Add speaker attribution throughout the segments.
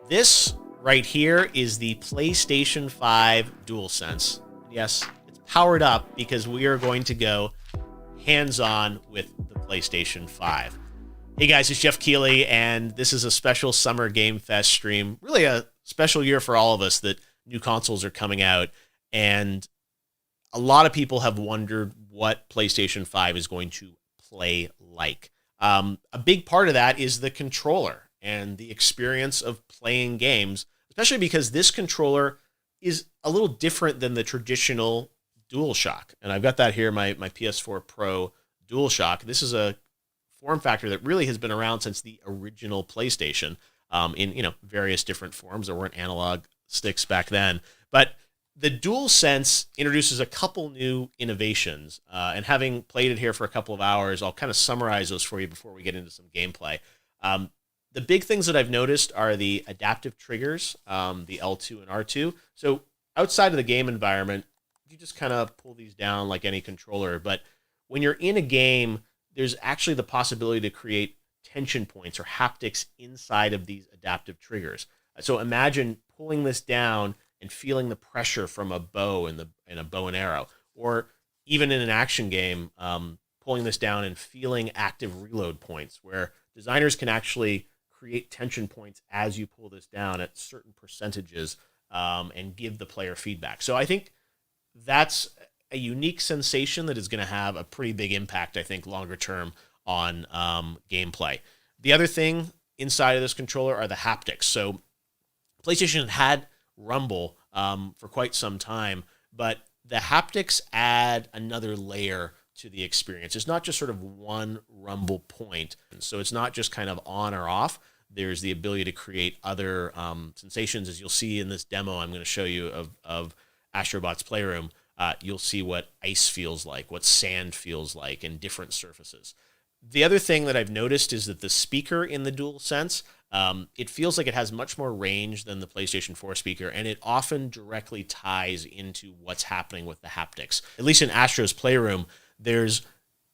Speaker 1: This right here is the PlayStation 5 DualSense. Yes, it's powered up because we are going to go hands-on with the PlayStation 5. Hey guys, it's Jeff Keighley, and this is a special Summer Game Fest stream. Really a special year for all of us that new consoles are coming out, and a lot of people have wondered what PlayStation 5 is going to play like. A big part of that is the controller and the experience of playing games, especially because this controller is a little different than the traditional DualShock. And I've got that here, my PS4 Pro DualShock. This is a form factor that really has been around since the original PlayStation, in various different forms. There weren't analog sticks back then. But the DualSense introduces a couple new innovations. And having played it here for a couple of hours, I'll kind of summarize those for you before we get into some gameplay. The big things that I've noticed are the adaptive triggers, the L2 and R2. So outside of the game environment, you just kind of pull these down like any controller. But when you're in a game, there's actually the possibility to create tension points or haptics inside of these adaptive triggers. So imagine pulling this down and feeling the pressure from a bow in a bow and arrow, or even in an action game, pulling this down and feeling active reload points, where designers can actually create tension points as you pull this down at certain percentages, and give the player feedback. So I think that's a unique sensation that is going to have a pretty big impact, I think, longer term on gameplay. The other thing inside of this controller are the haptics. So PlayStation had rumble for quite some time, but the haptics add another layer to the experience. It's not just sort of one rumble point. So it's not just kind of on or off. There's the ability to create other sensations. As you'll see in this demo I'm going to show you of Astrobot's Playroom, you'll see what ice feels like, what sand feels like, and different surfaces. The other thing that I've noticed is that the speaker in the DualSense, it feels like it has much more range than the PlayStation 4 speaker, and it often directly ties into what's happening with the haptics. At least in Astro's Playroom, there's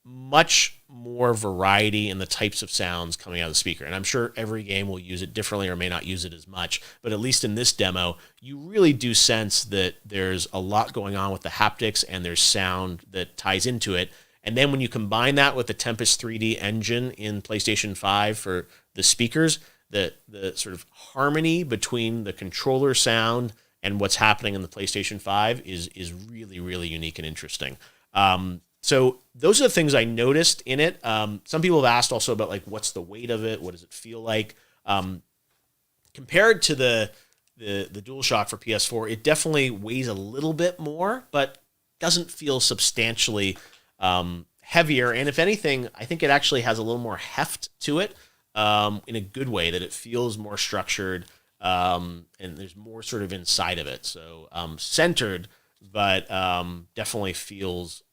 Speaker 1: much more variety in the types of sounds coming out of the speaker. And I'm sure every game will use it differently or may not use it as much. But at least in this demo, you really do sense that there's a lot going on with the haptics and there's sound that ties into it. And then when you combine that with the Tempest 3D engine in PlayStation 5 for the speakers, the sort of harmony between the controller sound and what's happening in the PlayStation 5 is really, really unique and interesting. So those are the things I noticed in it. Some people have asked also about, like, what's the weight of it? What does it feel like? Compared to the DualShock for PS4, it definitely weighs a little bit more, but doesn't feel substantially heavier. And if anything, I think it actually has a little more heft to it, in a good way, that it feels more structured, and there's more sort of inside of it. So centered, but definitely feels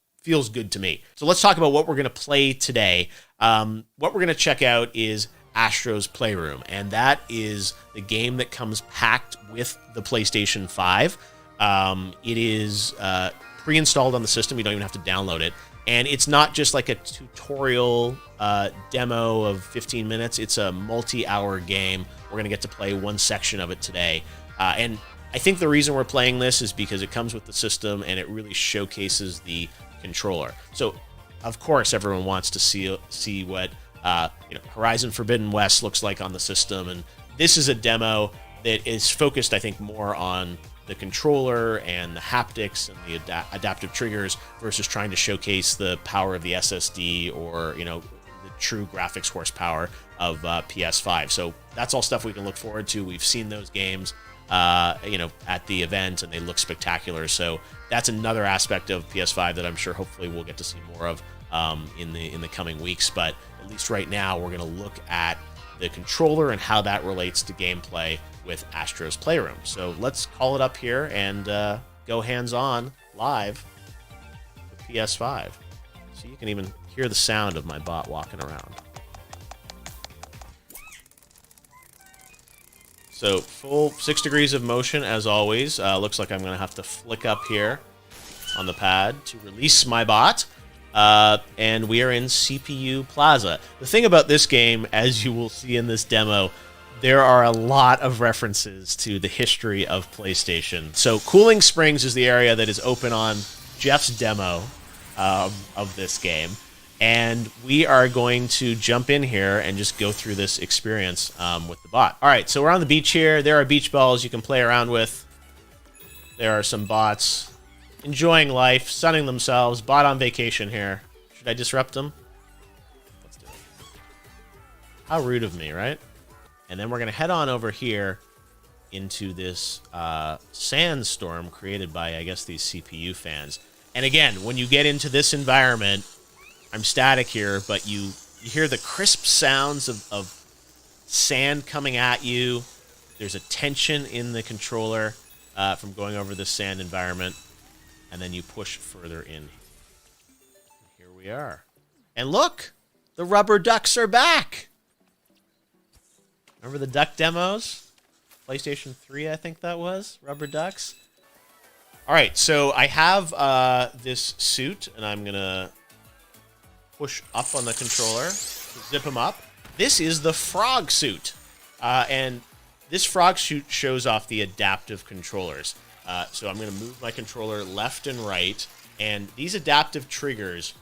Speaker 1: good to me. So let's talk about what we're going to play today. What we're going to check out is Astro's Playroom, and that is the game that comes packed with the PlayStation 5. It is pre-installed on the system. You don't even have to download it. And it's not just like a tutorial demo of 15 minutes. It's a multi-hour game. We're going to get to play one section of it today. And I think the reason we're playing this is because it comes with the system and it really showcases the controller. So, of course, everyone wants to see what Horizon Forbidden West looks like on the system, and this is a demo that is focused, I think, more on the controller and the haptics and the adaptive triggers versus trying to showcase the power of the SSD or the true graphics horsepower of PS5. So that's all stuff we can look forward to. We've seen those games at the event, and they look spectacular. So that's another aspect of PS5 that I'm sure hopefully we'll get to see more of in the coming weeks. But at least right now, we're going to look at the controller and how that relates to gameplay with Astro's Playroom. So let's call it up here and go hands-on live with PS5. So you can even hear the sound of my bot walking around. So full 6 degrees of motion as always. Looks like I'm going to have to flick up here on the pad to release my bot. And we are in CPU PLAZA. The thing about this game, as you will see in this demo, there are a lot of references to the history of PlayStation. So Cooling Springs is the area that is open on Jeff's demo of this game. And we are going to jump in here and just go through this experience with the bot. All right, so we're on the beach here. There are beach balls you can play around with. There are some bots enjoying life, sunning themselves. Bot on vacation here. Should I disrupt them? Let's do it. How rude of me, right? And then we're going to head on over here into this sandstorm created by, I guess, these CPU fans. And again, when you get into this environment, I'm static here, but you hear the crisp sounds of sand coming at you. There's a tension in the controller from going over this sand environment. And then you push further in. Here we are. And look! The rubber ducks are back! Remember the duck demos? PlayStation 3, I think that was. Rubber ducks. All right, so I have this suit, and I'm going to push up on the controller to zip him up. This is the frog suit. And this frog suit shows off the adaptive controllers. So I'm going to move my controller left and right. And these adaptive triggers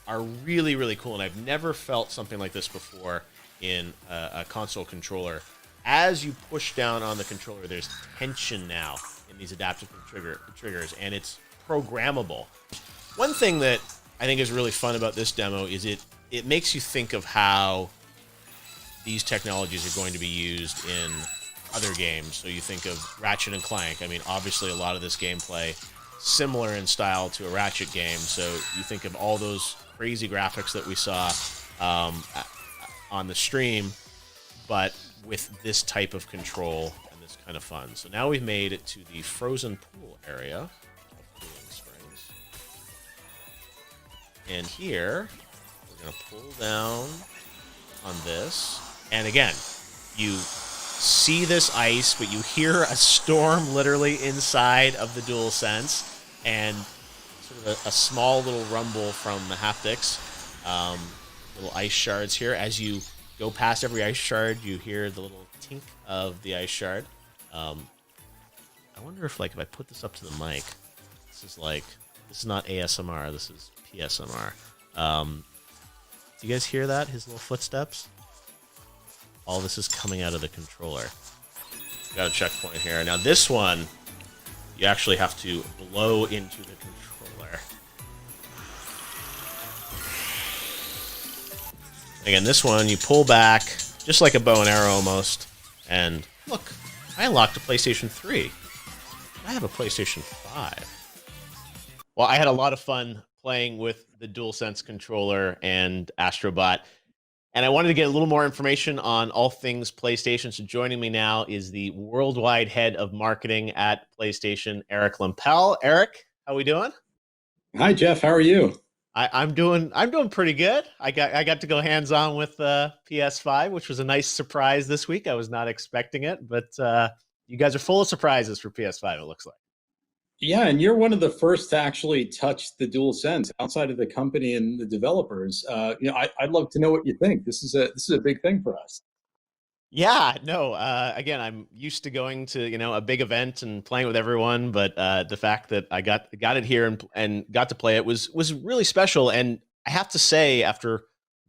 Speaker 1: are really, really cool. And I've never felt something like this before in a console controller. As you push down on the controller, there's tension now in these adaptive triggers, and it's programmable. One thing that I think is really fun about this demo is it makes you think of how these technologies are going to be used in other games. So you think of Ratchet and Clank. I mean, obviously a lot of this gameplay similar in style to a Ratchet game. So you think of all those crazy graphics that we saw on the stream, but with this type of control and this kind of fun. So now we've made it to the frozen pool area of Cooling Springs. And here, we're going to pull down on this. And again, you see this ice, but you hear a storm literally inside of the DualSense, and sort of a small little rumble from the haptics. Little ice shards here. As you go past every ice shard, you hear the little tink of the ice shard. I wonder if I put this up to the mic, this is not ASMR, this is PSMR. Do you guys hear that? His little footsteps? All this is coming out of the controller. Got a checkpoint here. Now this one, you actually have to blow into the controller. Again, this one, you pull back, just like a bow and arrow almost. And look, I unlocked a PlayStation 3. I have a PlayStation 5. Well, I had a lot of fun playing with the DualSense controller and ASTRO. And I wanted to get a little more information on all things PlayStation. So joining me now is the worldwide head of marketing at PlayStation, Eric Lempel. Eric, how we doing?
Speaker 2: Hi, Jeff. How are you?
Speaker 1: I'm doing pretty good. I got to go hands-on with PS5, which was a nice surprise this week. I was not expecting it, but you guys are full of surprises for PS5, it looks like.
Speaker 2: Yeah, and you're one of the first to actually touch the DualSense outside of the company and the developers. I'd love to know what you think. This is a big thing for us.
Speaker 1: Yeah, no. Again, I'm used to going to a big event and playing with everyone, but the fact that I got it here and got to play it was really special. And I have to say, after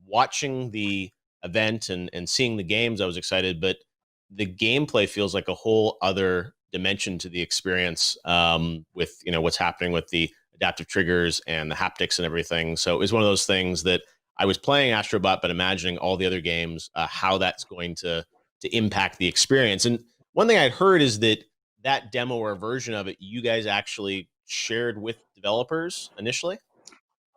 Speaker 1: watching the event and seeing the games, I was excited. But the gameplay feels like a whole other dimension to the experience with what's happening with the adaptive triggers and the haptics and everything. So it was one of those things that I was playing ASTRO, but imagining all the other games, how that's going to impact the experience. And one thing I'd heard is that demo or version of it, you guys actually shared with developers initially.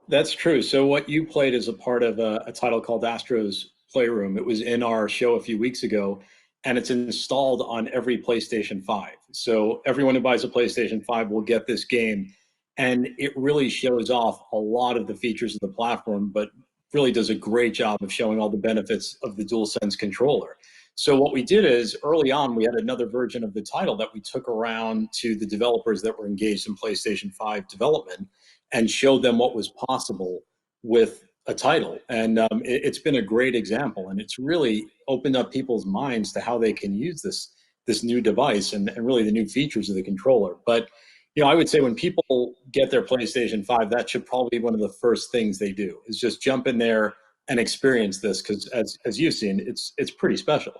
Speaker 2: That's true. So what you played is a part of a title called ASTRO's PLAYROOM. It was in our show a few weeks ago, and it's installed on every PlayStation 5. So everyone who buys a PlayStation 5 will get this game, and it really shows off a lot of the features of the platform, but really does a great job of showing all the benefits of the DualSense controller. So what we did is, early on, we had another version of the title that we took around to the developers that were engaged in PlayStation 5 development and showed them what was possible with a title, and it's been a great example, and it's really opened up people's minds to how they can use this new device and really the new features of the controller. But I would say when people get their PlayStation 5, that should probably be one of the first things they do is just jump in there and experience this because as you've seen, it's pretty special.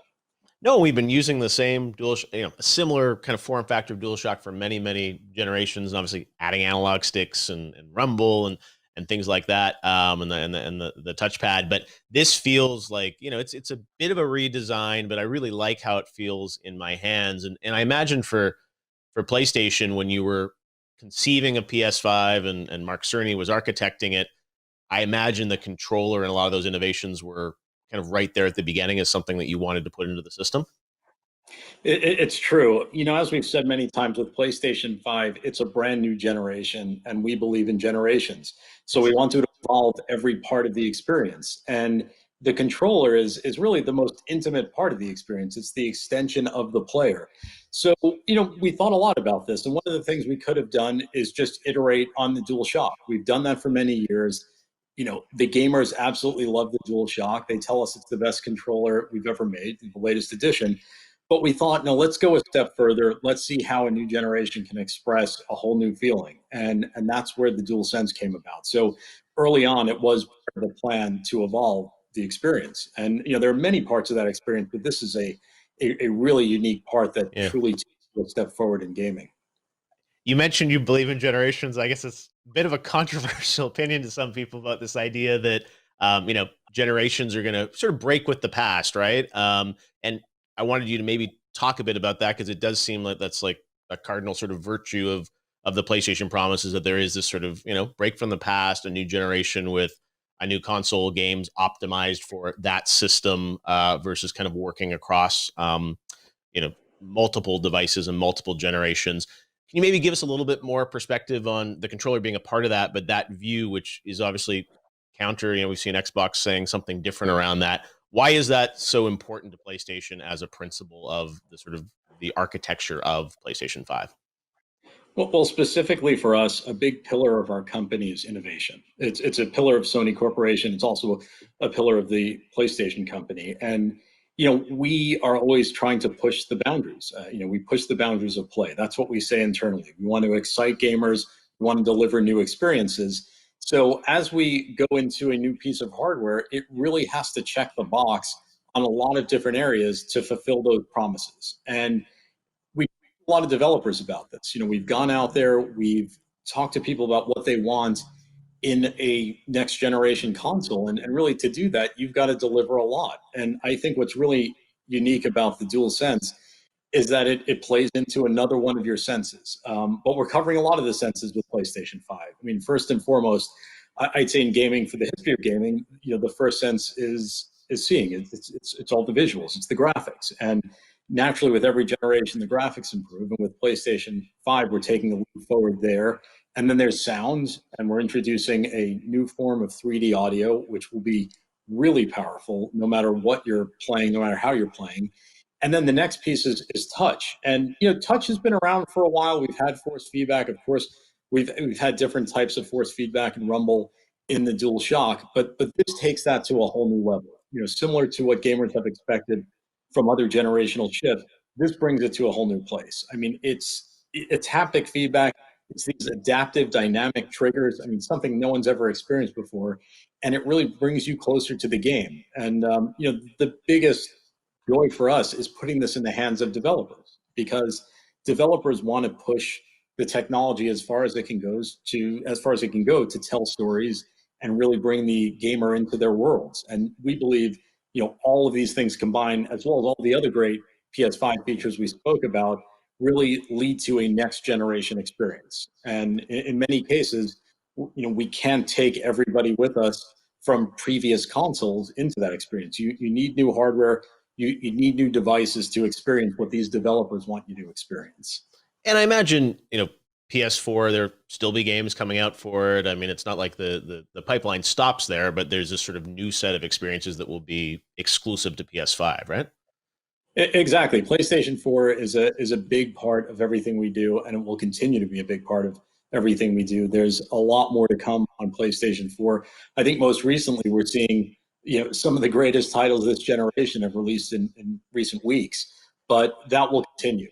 Speaker 1: No, we've been using the same a similar kind of form factor of DualShock for many, many generations. Obviously, adding analog sticks and rumble and things like that, and the touchpad. But this feels like it's a bit of a redesign, but I really like how it feels in my hands. And I imagine for PlayStation when you were conceiving a PS5 and Mark Cerny was architecting it, I imagine the controller and a lot of those innovations were kind of right there at the beginning as something that you wanted to put into the system.
Speaker 2: It's true. As we've said many times with PlayStation 5, it's a brand new generation, and we believe in generations. So we want to evolve every part of the experience. And the controller is really the most intimate part of the experience. It's the extension of the player. So, we thought a lot about this. And one of the things we could have done is just iterate on the DualShock. We've done that for many years. The gamers absolutely love the DualShock. They tell us it's the best controller we've ever made, the latest edition. But we thought, no, let's go a step further. Let's see how a new generation can express a whole new feeling. And that's where the DualSense came about. So early on, it was part of the plan to evolve the experience. And, there are many parts of that experience, but this is a really unique part that truly takes a step forward in gaming.
Speaker 1: You mentioned you believe in generations. I guess it's a bit of a controversial opinion to some people about this idea that, generations are going to sort of break with the past, right? And I wanted you to maybe talk a bit about that because it does seem like that's like a cardinal sort of virtue of the PlayStation promises that there is this sort of break from the past, a new generation with a new console games optimized for that system versus kind of working across multiple devices and multiple generations. Can you maybe give us a little bit more perspective on the controller being a part of that, but that view, which is obviously counter, we've seen Xbox saying something different around that. Why is that so important to PlayStation as a principle of the sort of the architecture of PlayStation 5?
Speaker 2: Well, specifically for us, a big pillar of our company is innovation. It's a pillar of Sony Corporation. It's also a pillar of the PlayStation company. And, we are always trying to push the boundaries. We push the boundaries of play. That's what we say internally. We want to excite gamers. We want to deliver new experiences. So as we go into a new piece of hardware, it really has to check the box on a lot of different areas to fulfill those promises. And a lot of developers about this. We've gone out there, we've talked to people about what they want in a next generation console. And really to do that, you've got to deliver a lot. And I think what's really unique about the DualSense is that it plays into another one of your senses. But we're covering a lot of the senses with PlayStation 5. I mean, first and foremost, I'd say in gaming, for the history of gaming, the first sense is seeing. It's all the visuals, it's the graphics. And naturally, with every generation, the graphics improve. And with PlayStation 5, we're taking a leap forward there. And then there's sound, and we're introducing a new form of 3D audio, which will be really powerful no matter what you're playing, no matter how you're playing. And then the next piece is touch. And touch has been around for a while. We've had force feedback. Of course, we've had different types of force feedback and rumble in the DualShock, but this takes that to a whole new level. Similar to what gamers have expected from other generational chips, this brings it to a whole new place. I mean, it's haptic feedback. It's these adaptive dynamic triggers. I mean, something no one's ever experienced before, and it really brings you closer to the game. And the biggest joy for us is putting this in the hands of developers, because developers want to push the technology as far as it can go to tell stories and really bring the gamer into their worlds. And we believe all of these things combined, as well as all the other great PS5 features we spoke about, really lead to a next generation experience. And in many cases, we can't take everybody with us from previous consoles into that experience. You need new hardware. You need new devices to experience what these developers want you to experience.
Speaker 1: And I imagine, PS4, there'll still be games coming out for it. I mean, it's not like the pipeline stops there, but there's this sort of new set of experiences that will be exclusive to PS5, right?
Speaker 2: Exactly. PlayStation 4 is a big part of everything we do, and it will continue to be a big part of everything we do. There's a lot more to come on PlayStation 4. I think most recently we're seeing, some of the greatest titles this generation have released in recent weeks, but that will continue.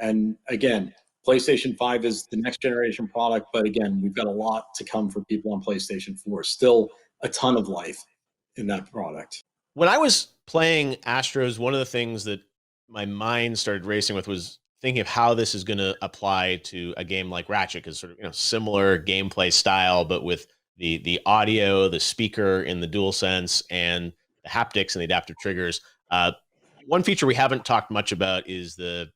Speaker 2: And again, PlayStation 5 is the next generation product, but again, we've got a lot to come for people on PlayStation 4. Still a ton of life in that product.
Speaker 1: When I was playing Astros, one of the things that my mind started racing with was thinking of how this is going to apply to a game like Ratchet, because sort of similar gameplay style, but with the audio, the speaker in the DualSense, and the haptics and the adaptive triggers. One feature we haven't talked much about is the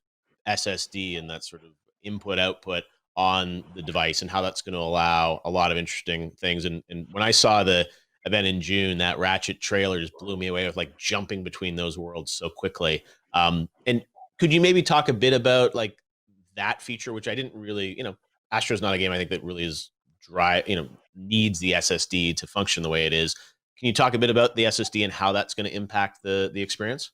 Speaker 1: SSD and that sort of input output on the device, and how that's going to allow a lot of interesting things. And when I saw the event in June, that Ratchet trailer just blew me away with like jumping between those worlds so quickly. And could you maybe talk a bit about like that feature, which I didn't really, Astro's not a game I think that really is dry, needs the SSD to function the way it is. Can you talk a bit about the SSD and how that's going to impact the experience?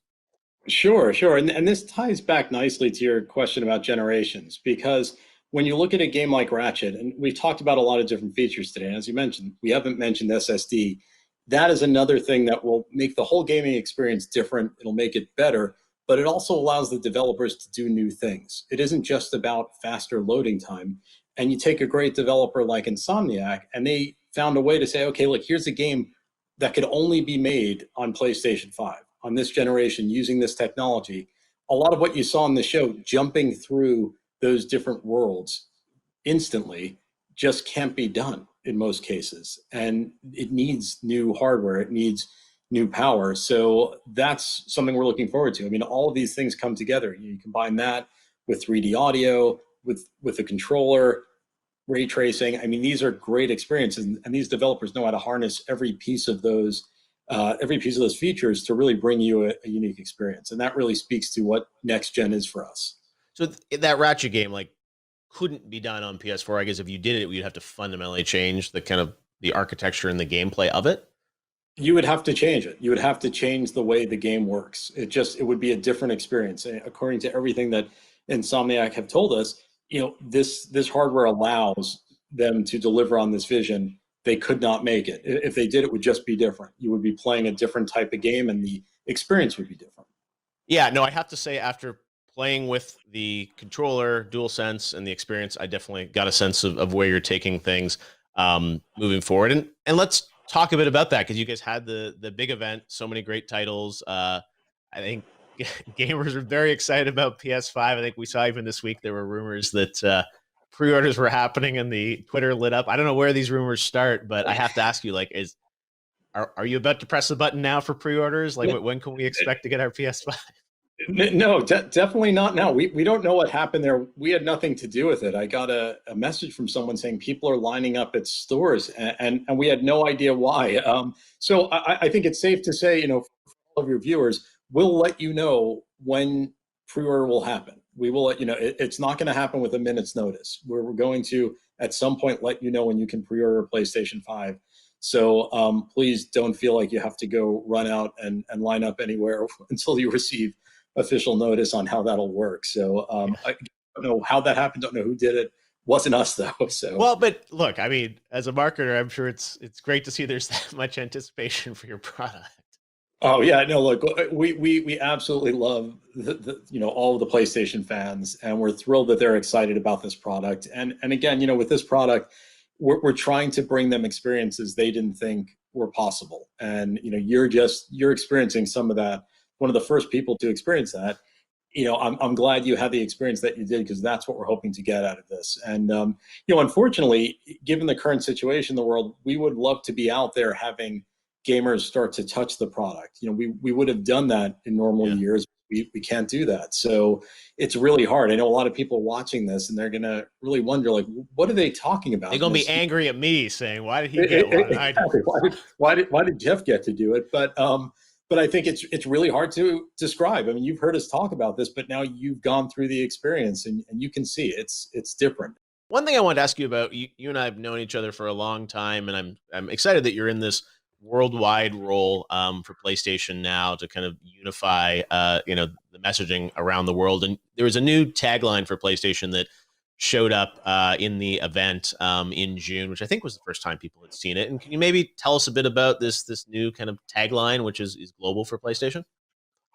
Speaker 2: Sure, sure. And this ties back nicely to your question about generations, because when you look at a game like Ratchet, and we've talked about a lot of different features today, and as you mentioned, we haven't mentioned SSD. That is another thing that will make the whole gaming experience different. It'll make it better, but it also allows the developers to do new things. It isn't just about faster loading time. And you take a great developer like Insomniac, and they found a way to say, okay, look, here's a game that could only be made on PlayStation 5, on this generation, using this technology. A lot of what you saw in the show, jumping through those different worlds instantly, just can't be done in most cases. And it needs new hardware, it needs new power. So that's something we're looking forward to. I mean, all of these things come together. You combine that with 3D audio, with the controller, ray tracing. I mean, these are great experiences, and these developers know how to harness every piece of those features to really bring you a unique experience. And that really speaks to what next gen is for us.
Speaker 1: So that Ratchet game, like, couldn't be done on PS4. I guess if you did it, you'd have to fundamentally change the kind of the architecture and the gameplay of it.
Speaker 2: You would have to change it. You would have to change the way the game works. It would be a different experience. According to everything that Insomniac have told us, this hardware allows them to deliver on this vision. They could not make it. If they did, it would just be different. You would be playing a different type of game, and the experience would be different.
Speaker 1: Yeah, no, I have to say, after playing with the controller, DualSense, and the experience, I definitely got a sense of where you're taking things moving forward. And let's talk a bit about that, because you guys had the big event, so many great titles. I think gamers are very excited about PS5. I think we saw even this week there were rumors that pre-orders were happening, and the Twitter lit up. I don't know where these rumors start, but I have to ask you, like, are you about to press the button now for pre-orders? Like, when can we expect to get our PS5?
Speaker 2: No, definitely not now. We don't know what happened there. We had nothing to do with it. I got a message from someone saying people are lining up at stores, and we had no idea why. So I think it's safe to say, for all of your viewers, we'll let you know when pre-order will happen. We will let you know. It's not going to happen with a minute's notice. We're going to, at some point, let you know when you can pre-order a PlayStation 5. So please don't feel like you have to go run out and line up anywhere until you receive official notice on how that'll work. So I don't know how that happened. Don't know who did it. Wasn't us though. So
Speaker 1: well, but look, I mean, as a marketer, I'm sure it's great to see there's that much anticipation for your product.
Speaker 2: Oh yeah, no, look, we absolutely love all of the PlayStation fans, and we're thrilled that they're excited about this product. And again, with this product, we're trying to bring them experiences they didn't think were possible. And you're experiencing some of that. One of the first people to experience that. I'm glad you had the experience that you did, because that's what we're hoping to get out of this. And unfortunately, given the current situation in the world, we would love to be out there having gamers start to touch the product. We would have done that in normal years. We can't do that. So it's really hard. I know a lot of people watching this, and they're going to really wonder, like, what are they talking about?
Speaker 1: They're going to be angry at me saying, why did he get one?
Speaker 2: Exactly. Why did Jeff get to do it? But I think it's really hard to describe. I mean, you've heard us talk about this, but now you've gone through the experience, and you can see it's different.
Speaker 1: One thing I wanted to ask you about, you and I have known each other for a long time, and I'm excited that you're in this worldwide role for PlayStation now to kind of unify the messaging around the world. And there was a new tagline for PlayStation that showed up in the event in June, which I think was the first time people had seen it. And can you maybe tell us a bit about this new kind of tagline, which is global for PlayStation?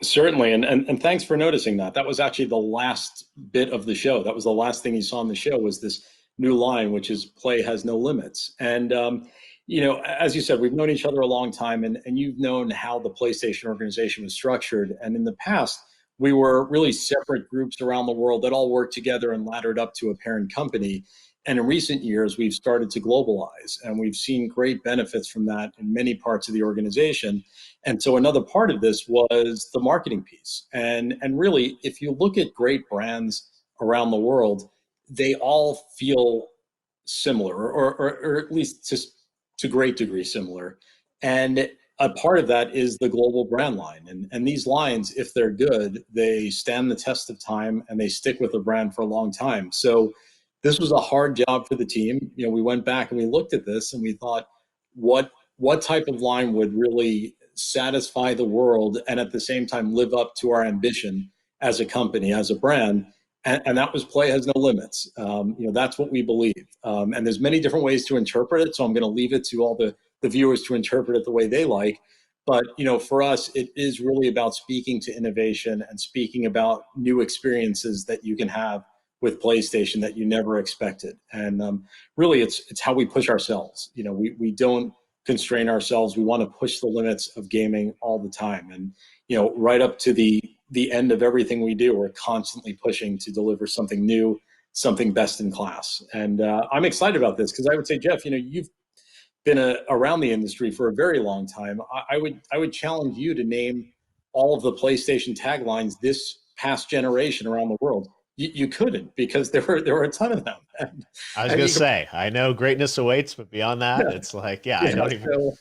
Speaker 2: Certainly, and thanks for noticing that. That was actually the last bit of the show. That was the last thing you saw on the show was this new line, which is "Play has no limits." And as you said, we've known each other a long time, and you've known how the PlayStation organization was structured. And in the past, we were really separate groups around the world that all worked together and laddered up to a parent company. And in recent years, we've started to globalize, and we've seen great benefits from that in many parts of the organization. And so another part of this was the marketing piece. And really, if you look at great brands around the world, they all feel similar, or at least to great degree similar. And a part of that is the global brand line. And these lines, if they're good, they stand the test of time and they stick with the brand for a long time. So this was a hard job for the team. We went back and we looked at this and we thought, what type of line would really satisfy the world and at the same time live up to our ambition as a company, as a brand? And that was Play has no limits. That's what we believe. And there's many different ways to interpret it. So I'm going to leave it to all the viewers to interpret it the way they like. But, for us, it is really about speaking to innovation and speaking about new experiences that you can have with PlayStation that you never expected. And really, it's how we push ourselves. We don't constrain ourselves. We want to push the limits of gaming all the time. And, right up to the end of everything we do, we're constantly pushing to deliver something new, something best in class. And I'm excited about this because I would say, Jeff, you've been around the industry for a very long time. I would challenge you to name all of the PlayStation taglines this past generation around the world. You couldn't, because there were a ton of them.
Speaker 1: I was going to say, I know greatness awaits, but beyond that, it's like, I don't even.
Speaker 2: So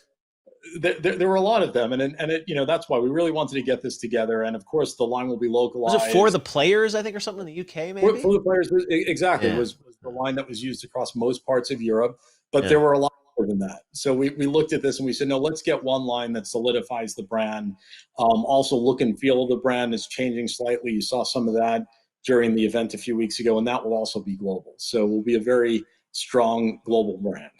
Speaker 2: there were a lot of them, and that's why we really wanted to get this together. And of course, the line will be localized.
Speaker 1: Was it for the players, I think, or something in the UK, maybe?
Speaker 2: For the players, exactly. Was the line that was used across most parts of Europe, but there were a lot more than that. So we looked at this and we said, no, let's get one line that solidifies the brand. Also, look and feel of the brand is changing slightly. You saw some of that during the event a few weeks ago, and that will also be global. So we'll be a very strong global brand.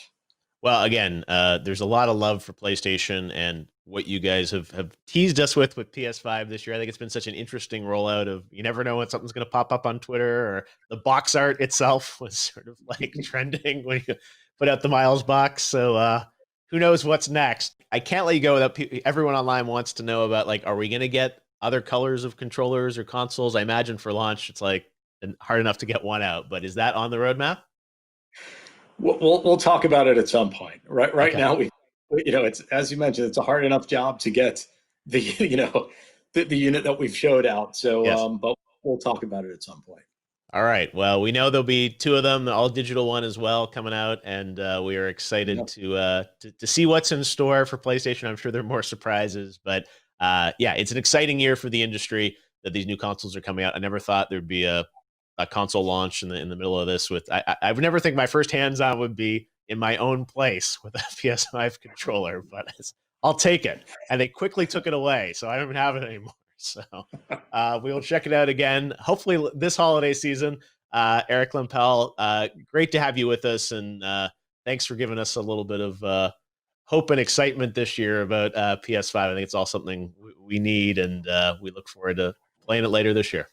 Speaker 1: Well, again, there's a lot of love for PlayStation and what you guys have teased us with PS5 this year. I think it's been such an interesting rollout of, you never know when something's going to pop up on Twitter, or the box art itself was sort of like trending when you put out the Miles box. So who knows what's next? I can't let you go without everyone online wants to know about, like, are we going to get other colors of controllers or consoles? I imagine for launch, it's like hard enough to get one out, but is that on the roadmap?
Speaker 2: We'll talk about it at some point. Right
Speaker 1: Okay.
Speaker 2: now, it's, as you mentioned, it's a hard enough job to get the the unit that we've showed out. So,
Speaker 1: Yes.
Speaker 2: But we'll talk about it at some point.
Speaker 1: All right. Well, we know there'll be two of them, the all digital one as well, coming out, and we are excited to see what's in store for PlayStation. I'm sure there are more surprises, but it's an exciting year for the industry that these new consoles are coming out. I never thought there'd be a console launch in the middle of this. I would never think my first hands-on would be in my own place with a PS5 controller, but I'll take it. And they quickly took it away, so I don't even have it anymore. So we'll check it out again, hopefully this holiday season. Eric Lempel, great to have you with us, and thanks for giving us a little bit of hope and excitement this year about PS5. I think it's all something we need, and we look forward to playing it later this year.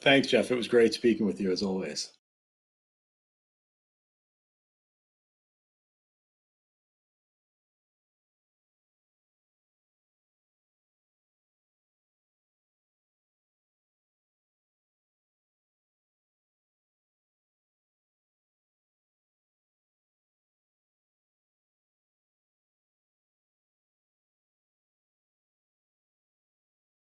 Speaker 2: Thanks, Jeff. It was great speaking with you as always.